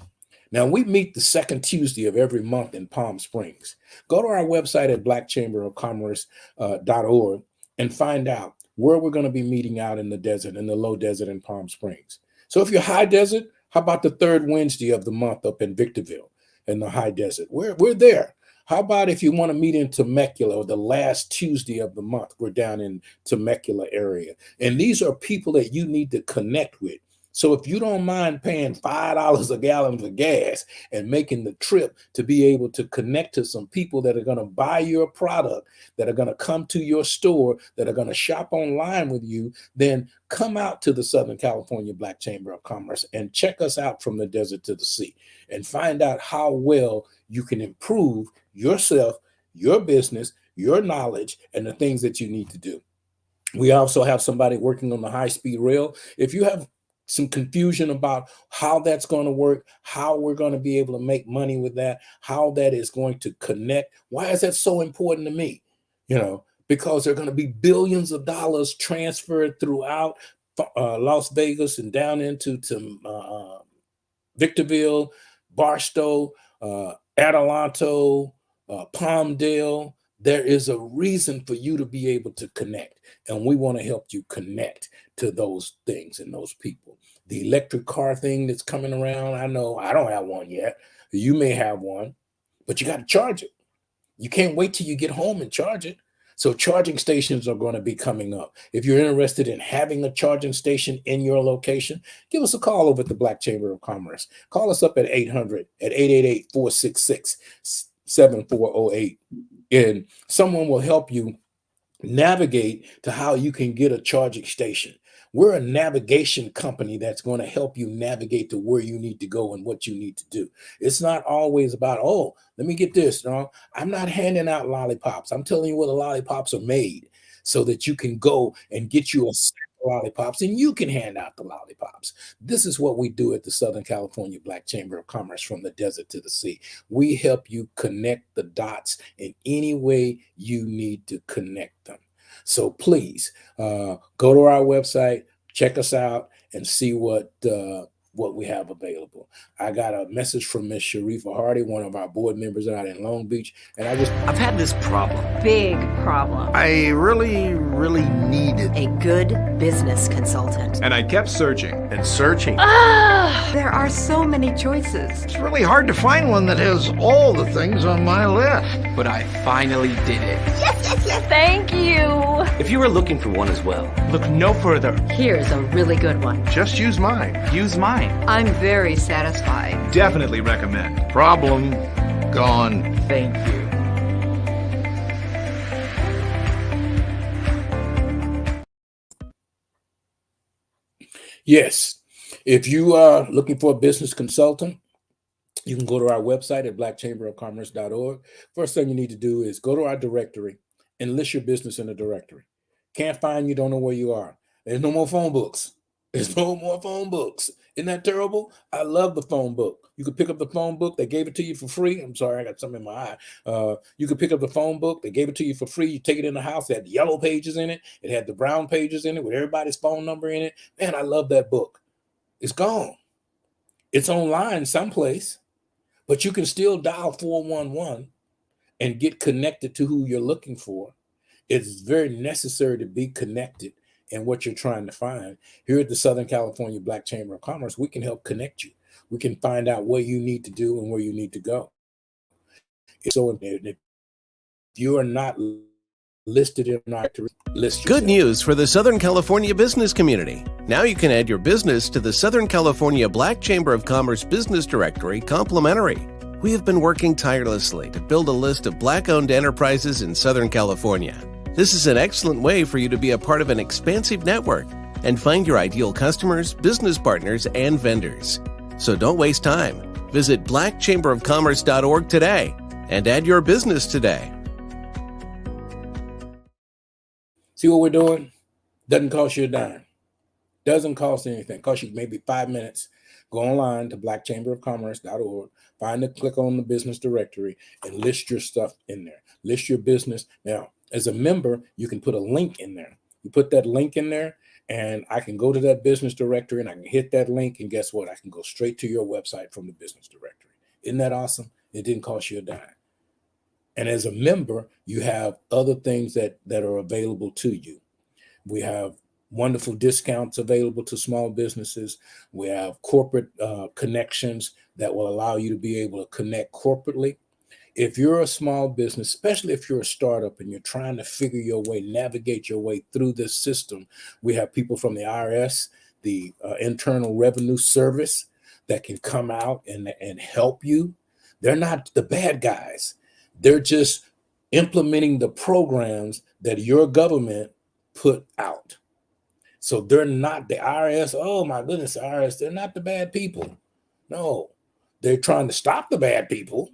Now, we meet the second Tuesday of every month in Palm Springs. Go to our website at blackchamberofcommerce.org and find out where we're going to be meeting out in the desert, in the low desert in Palm Springs. So if you're high desert, how about the third Wednesday of the month up in Victorville in the high desert? We're there. How about if you want to meet in Temecula, or the last Tuesday of the month? We're down in Temecula area. And these are people that you need to connect with. So if you don't mind paying $5 a gallon for gas and making the trip to be able to connect to some people that are going to buy your product, that are going to come to your store, that are going to shop online with you, then come out to the Southern California Black Chamber of Commerce and check us out from the desert to the sea and find out how well you can improve yourself, your business, your knowledge, and the things that you need to do. We also have somebody working on the high-speed rail. If you have some confusion about how that's going to work, how we're going to be able to make money with that, how that is going to connect. Why is that so important to me? Because there are going to be billions of dollars transferred throughout Las Vegas and down into Victorville, Barstow, Adelanto, Palmdale. There is a reason for you to be able to connect, and we want to help you connect to those things and those people. The electric car thing that's coming around, I know I don't have one yet. You may have one, but you got to charge it. You can't wait till you get home and charge it. So charging stations are going to be coming up. If you're interested in having a charging station in your location, give us a call over at the Black Chamber of Commerce. Call us up at 800-466-7408. And someone will help you navigate to how you can get a charging station. We're a navigation company that's going to help you navigate to where you need to go and what you need to do. It's not always about, oh, let me get this. No, I'm not handing out lollipops. I'm telling you where the lollipops are made so that you can go and get you a sack of lollipops and you can hand out the lollipops. This is what we do at the Southern California Black Chamber of Commerce, from the desert to the sea. We help you connect the dots in any way you need to connect them. So please go to our website, check us out, and see what we have available. I got a message from Miss Sharifa Hardy, one of our board members out in Long Beach, and I've had this problem. Big problem. I really needed a good business consultant. And I kept searching. and searching. There are so many choices. It's really hard to find one that has all the things on my list. But I finally did it. Yes. Thank you. If you are looking for one as well, Look no further. Here's a really good one. Just use mine. Use mine. I'm very satisfied. Definitely recommend. Problem gone. Thank you. Yes. If you are looking for a business consultant, you can go to our website at blackchamberofcommerce.org. First thing you need to do is go to our directory and list your business in the directory. Can't find you, don't know where you are. There's no more phone books. There's no more phone books. Isn't that terrible? I love the phone book. You could pick up the phone book. They gave it to you for free. I'm sorry, I got something in my eye. You could pick up the phone book. They gave it to you for free. You take it in the house. It had the yellow pages in it. It had the brown pages in it with everybody's phone number in it. Man, I love that book. It's gone. It's online someplace, but you can still dial 411 and get connected to who you're looking for. It's very necessary to be connected in what you're trying to find. Here at the Southern California Black Chamber of Commerce, we can help connect you. We can find out what you need to do and where you need to go. So if you are not listed in our directory, list yourself. Good news for the Southern California business community. Now you can add your business to the Southern California Black Chamber of Commerce Business Directory complimentary. We have been working tirelessly to build a list of Black-owned enterprises in Southern California. This is an excellent way for you to be a part of an expansive network and find your ideal customers, business partners, and vendors. So don't waste time. Visit blackchamberofcommerce.org today and add your business today. See what we're doing? Doesn't cost you a dime. Doesn't cost anything. Cost you maybe 5 minutes. Go online to blackchamberofcommerce.org, click on the business directory, and list your stuff in there. List your business. Now, as a member, you can put a link in there. You put that link in there, and I can go to that business directory, and I can hit that link, and guess what? I can go straight to your website from the business directory. Isn't that awesome? It didn't cost you a dime. And as a member, you have other things that are available to you. We have wonderful discounts available to small businesses. We have corporate connections that will allow you to be able to connect corporately. If you're a small business, especially if you're a startup and you're trying to figure your way, navigate your way through this system, we have people from the IRS, the Internal Revenue Service, that can come out and help you. They're not the bad guys. They're just implementing the programs that your government put out. So they're not the IRS. Oh my goodness, IRS, they're not the bad people. No, they're trying to stop the bad people.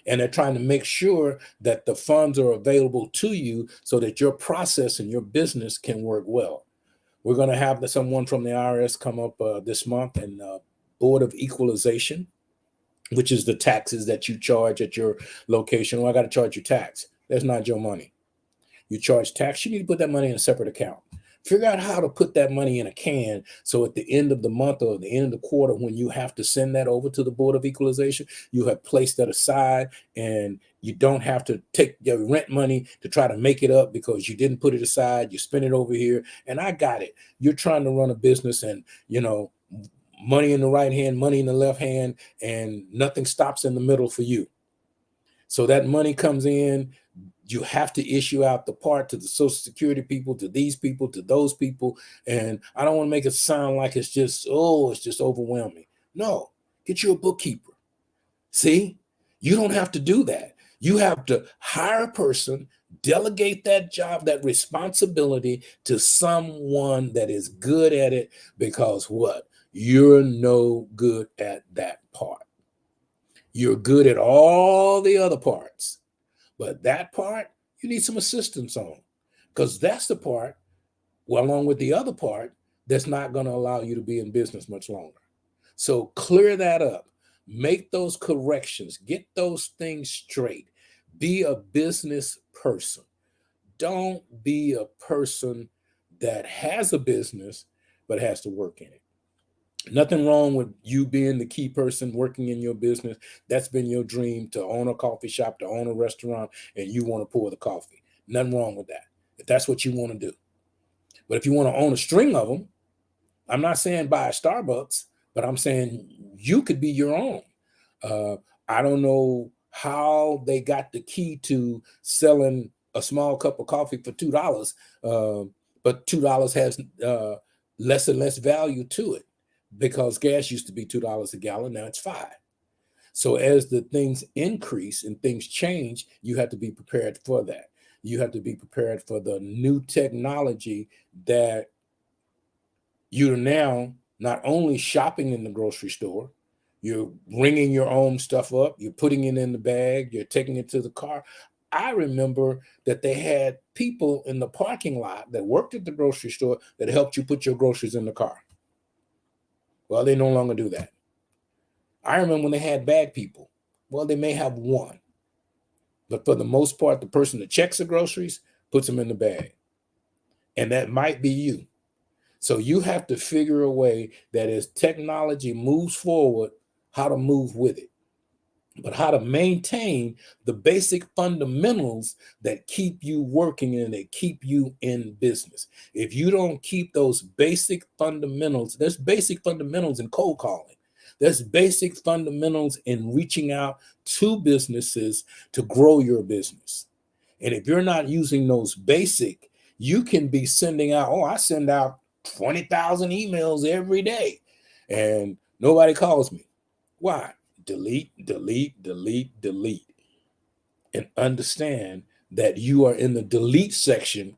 And they're trying to make sure that the funds are available to you so that your process and your business can work well. We're going to have someone from the IRS come up this month, and Board of Equalization, which is the taxes that you charge at your location. Well, I got to charge you tax. That's not your money. You charge tax. You need to put that money in a separate account. Figure out how to put that money in a can so at the end of the month or the end of the quarter, when you have to send that over to the Board of Equalization, you have placed that aside, and you don't have to take your rent money to try to make it up because you didn't put it aside. You spend it over here. And I got it. You're trying to run a business, and, money in the right hand, money in the left hand, and nothing stops in the middle for you. So that money comes in. You have to issue out the part to the Social Security people, to these people, to those people. And I don't want to make it sound like it's just overwhelming. No, get you a bookkeeper. See, you don't have to do that. You have to hire a person, delegate that job, that responsibility to someone that is good at it, because what? You're no good at that part. You're good at all the other parts. But that part, you need some assistance on, because that's the part, well, along with the other part, that's not going to allow you to be in business much longer. So clear that up. Make those corrections. Get those things straight. Be a business person. Don't be a person that has a business but has to work in it. Nothing wrong with you being the key person working in your business. That's been your dream, to own a coffee shop, to own a restaurant, and you want to pour the coffee. Nothing wrong with that, if that's what you want to do. But if you want to own a string of them, I'm not saying buy a Starbucks, but I'm saying you could be your own. I don't know how they got the key to selling a small cup of coffee for $2, but $2 has less and less value to it, because gas used to be $2 a gallon, now it's $5. So as the things increase and things change, you have to be prepared for that. You have to be prepared for the new technology that You're now not only shopping in the grocery store, you're bringing your own stuff up, you're putting it in the bag, you're taking it to the car. I remember that they had people in the parking lot that worked at the grocery store that helped you put your groceries in the car. Well, they no longer do that. I remember when they had bag people. Well, they may have one, but for the most part, the person that checks the groceries puts them in the bag. And that might be you. So you have to figure a way that as technology moves forward, how to move with it, but how to maintain the basic fundamentals that keep you working and that keep you in business. If you don't keep those basic fundamentals, there's basic fundamentals in cold calling. There's basic fundamentals in reaching out to businesses to grow your business. And if you're not using those basic, you can be sending out, I send out 20,000 emails every day and nobody calls me. Why? Delete, delete, delete, delete. And understand that you are in the delete section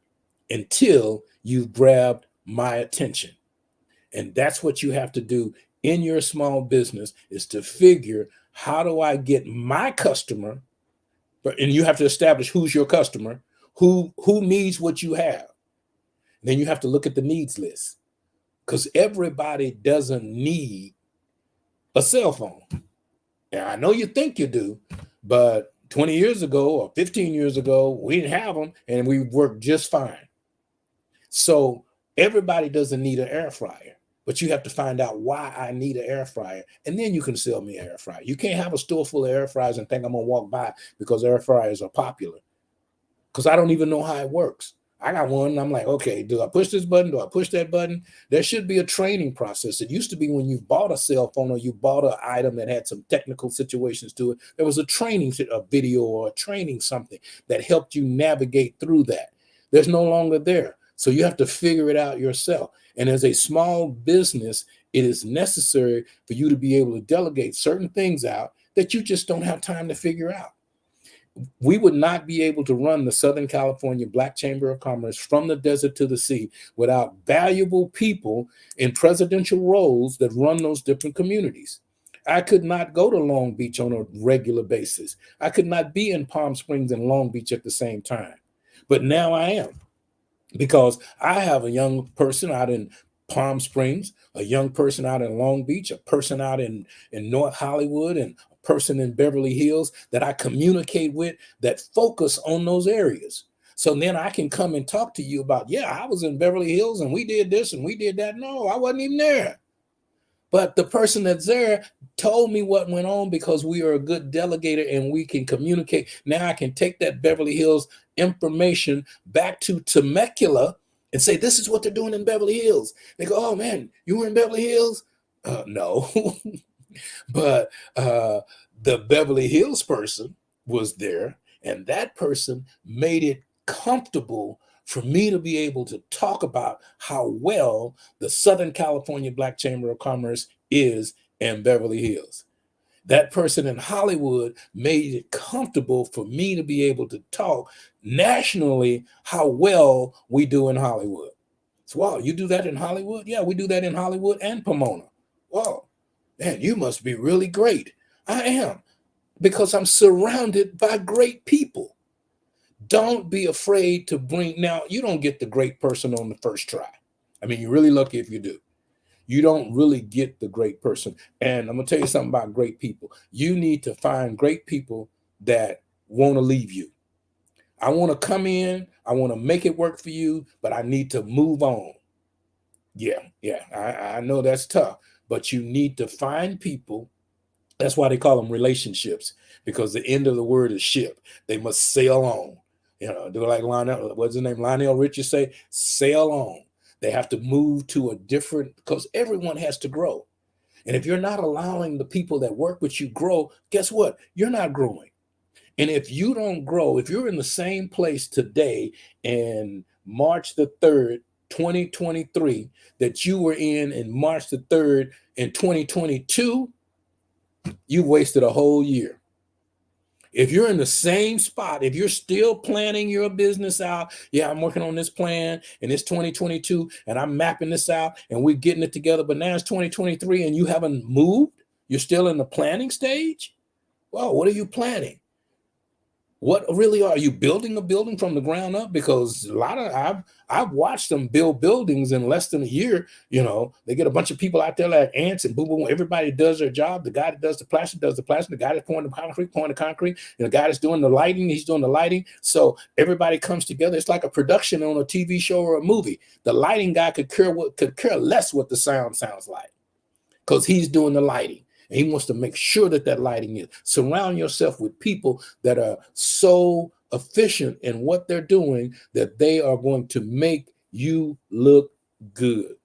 until you've grabbed my attention. And that's what you have to do in your small business, is to figure, how do I get my customer? And you have to establish who's your customer, who needs what you have. Then you have to look at the needs list, because everybody doesn't need a cell phone. And I know you think you do, but 20 years ago or 15 years ago, we didn't have them and we worked just fine. So everybody doesn't need an air fryer, but you have to find out why I need an air fryer. And then you can sell me an air fryer. You can't have a store full of air fryers and think I'm going to walk by because air fryers are popular, because I don't even know how it works. I got one, and I'm like, okay, do I push this button? Do I push that button? There should be a training process. It used to be when you bought a cell phone or you bought an item that had some technical situations to it, there was a training, a video or a training something that helped you navigate through that. There's no longer there. So you have to figure it out yourself. And as a small business, it is necessary for you to be able to delegate certain things out that you just don't have time to figure out. We would not be able to run the Southern California Black Chamber of Commerce from the desert to the sea without valuable people in presidential roles that run those different communities. I could not go to Long Beach on a regular basis. I could not be in Palm Springs and Long Beach at the same time. But now I am, because I have a young person out in Palm Springs, a young person out in Long Beach, a person out in North Hollywood, and person in Beverly Hills that I communicate with that focus on those areas. So then I can come and talk to you about, I was in Beverly Hills and we did this and we did that. No, I wasn't even there. But the person that's there told me what went on, because we are a good delegator and we can communicate. Now I can take that Beverly Hills information back to Temecula and say, this is what they're doing in Beverly Hills. They go, oh man, you were in Beverly Hills? No. But the Beverly Hills person was there, and that person made it comfortable for me to be able to talk about how well the Southern California Black Chamber of Commerce is in Beverly Hills. That person in Hollywood made it comfortable for me to be able to talk nationally how well we do in Hollywood. So, wow, you do that in Hollywood? Yeah, we do that in Hollywood and Pomona. Wow. Man, you must be really great. I am, because I'm surrounded by great people. Don't be afraid to bring. Now, you don't get the great person on the first try. I mean, you're really lucky if you do. You don't really get the great person. And I'm going to tell you something about great people. You need to find great people that want to leave you. I want to come in. I want to make it work for you, but I need to move on. Yeah, I know that's tough. But you need to find people. That's why they call them relationships, because the end of the word is ship. They must sail on. Do like Lionel, what's his name? Lionel Richie say, sail on. They have to move to a different, because everyone has to grow. And if you're not allowing the people that work with you grow, guess what? You're not growing. And if you don't grow, if you're in the same place today in March the 3rd, 2023, that you were in March the 3rd in 2022, you wasted a whole year. If you're in the same spot, if you're still planning your business out, yeah, I'm working on this plan and it's 2022 and I'm mapping this out and we're getting it together, but now it's 2023 and you haven't moved, you're still in the planning stage. Well, what are you planning? What really are you building a building from the ground up? Because a lot of I've watched them build buildings in less than a year. You know, they get a bunch of people out there like ants and boom, boom. Everybody does their job. The guy that does the plastic does the plastic. The guy that's pouring the concrete, and the guy that's doing the lighting, he's doing the lighting. So everybody comes together. It's like a production on a TV show or a movie. The lighting guy could care less what the sound sounds like, because he's doing the lighting. And he wants to make sure that that lighting is. Surround yourself with people that are so efficient in what they're doing that they are going to make you look good.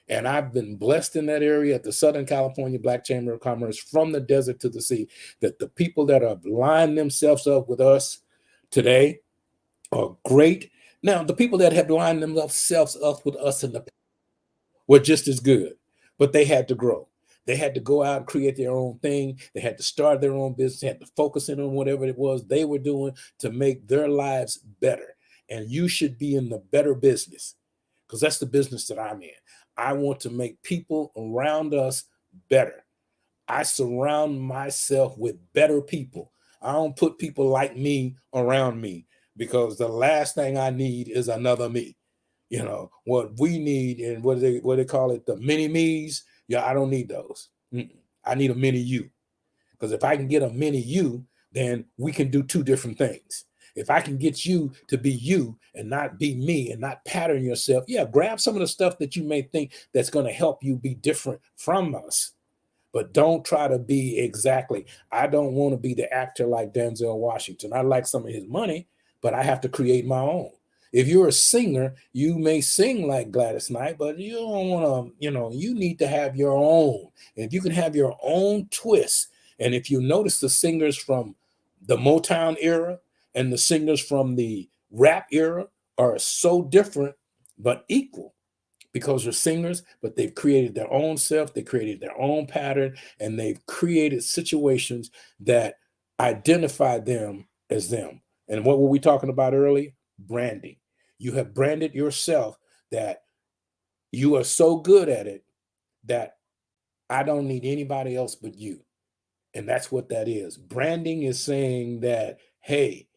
And I've been blessed in that area at the Southern California Black Chamber of Commerce, from the desert to the sea, that the people that have lined themselves up with us today are great. Now, the people that have lined themselves up with us in the past were just as good, but they had to grow. They had to go out and create their own thing. They had to start their own business. They had to focus in on whatever it was they were doing to make their lives better. And you should be in the better business, because that's the business that I'm in. I want to make people around us better. I surround myself with better people. I don't put people like me around me, because the last thing I need is another me. You know, what we need, and what they call it, the mini me's. Yeah, I don't need those. I need a mini you. Because if I can get a mini you, then we can do two different things. If I can get you to be you and not be me and not pattern yourself, yeah, grab some of the stuff that you may think that's going to help you be different from us. But don't try to be exactly. I don't want to be the actor like Denzel Washington. I like some of his money, but I have to create my own. If you're a singer, you may sing like Gladys Knight, but you don't want to, you need to have your own. And if you can have your own twist, and if you notice the singers from the Motown era and the singers from the rap era are so different, but equal, because they're singers, but they've created their own self, they created their own pattern, and they've created situations that identify them as them. And what were we talking about earlier? Branding. You have branded yourself that you are so good at it that I don't need anybody else but you. And that's what that is. Branding is saying that, hey,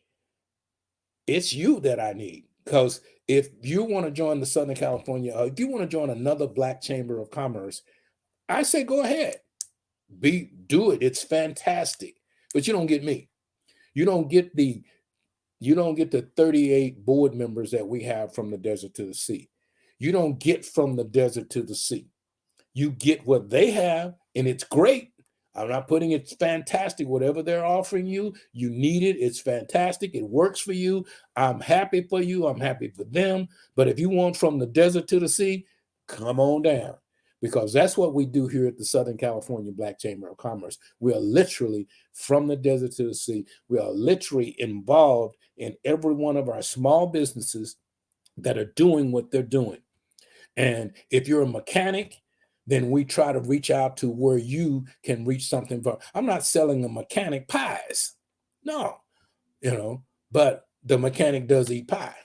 it's you that I need. Because if you want to join the Southern California, if you want to join another Black Chamber of Commerce, I say go ahead. Do it. It's fantastic. But you don't get me. You don't get the 38 board members that we have from the desert to the sea. You don't get from the desert to the sea. You get what they have, and it's great. I'm not putting it's fantastic. Whatever they're offering you, you need it. It's fantastic. It works for you. I'm happy for you. I'm happy for them. But if you want from the desert to the sea, come on down, because that's what we do here at the Southern California Black Chamber of Commerce. We are literally from the desert to the sea. We are literally involved in every one of our small businesses that are doing what they're doing. And if you're a mechanic, then we try to reach out to where you can reach something from. I'm not selling a mechanic pies. No, but the mechanic does eat pie.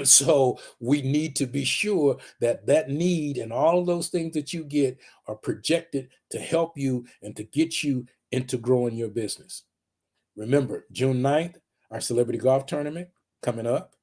So we need to be sure that that need and all of those things that you get are projected to help you and to get you into growing your business. Remember, June 9th, our celebrity golf tournament coming up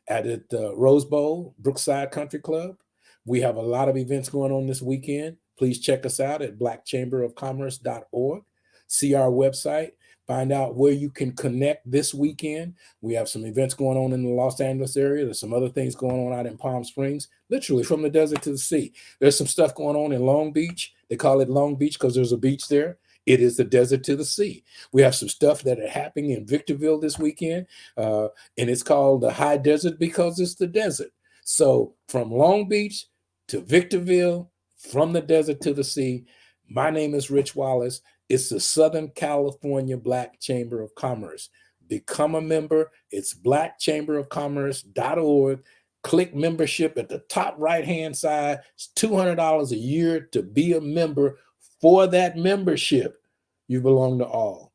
at the Rose Bowl, Brookside Country Club. We have a lot of events going on this weekend. Please check us out at blackchamberofcommerce.org. See our website. Find out where you can connect this weekend. We have some events going on in the Los Angeles area. There's some other things going on out in Palm Springs, literally from the desert to the sea. There's some stuff going on in Long Beach. They call it Long Beach because there's a beach there. It is the desert to the sea. We have some stuff that are happening in Victorville this weekend, and it's called the High Desert because it's the desert. So from Long Beach to Victorville, from the desert to the sea, my name is Rich Wallace. It's the Southern California Black Chamber of Commerce. Become a member. It's blackchamberofcommerce.org. Click membership at the top right-hand side. It's $200 a year to be a member. For that membership, you belong to all.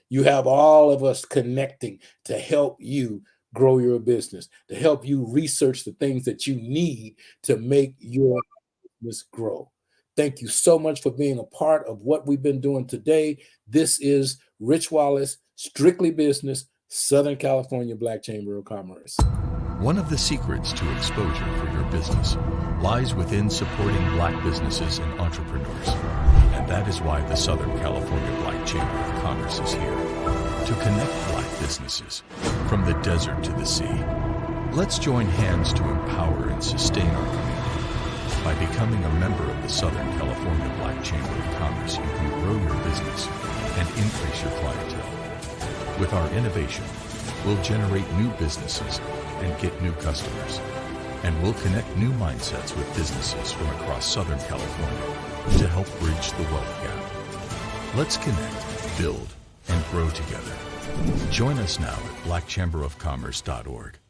You have all of us connecting to help you grow your business, to help you research the things that you need to make your business grow. Thank you so much for being a part of what we've been doing today. This is Rich Wallace, Strictly Business, Southern California Black Chamber of Commerce. One of the secrets to exposure for your business lies within supporting Black businesses and entrepreneurs. And that is why the Southern California Black Chamber of Commerce is here, to connect Black businesses from the desert to the sea. Let's join hands to empower and sustain our community. By becoming a member of the Southern California Black Chamber of Commerce, you can grow your business and increase your clientele. With our innovation, we'll generate new businesses and get new customers. And we'll connect new mindsets with businesses from across Southern California to help bridge the wealth gap. Let's connect, build, and grow together. Join us now at blackchamberofcommerce.org.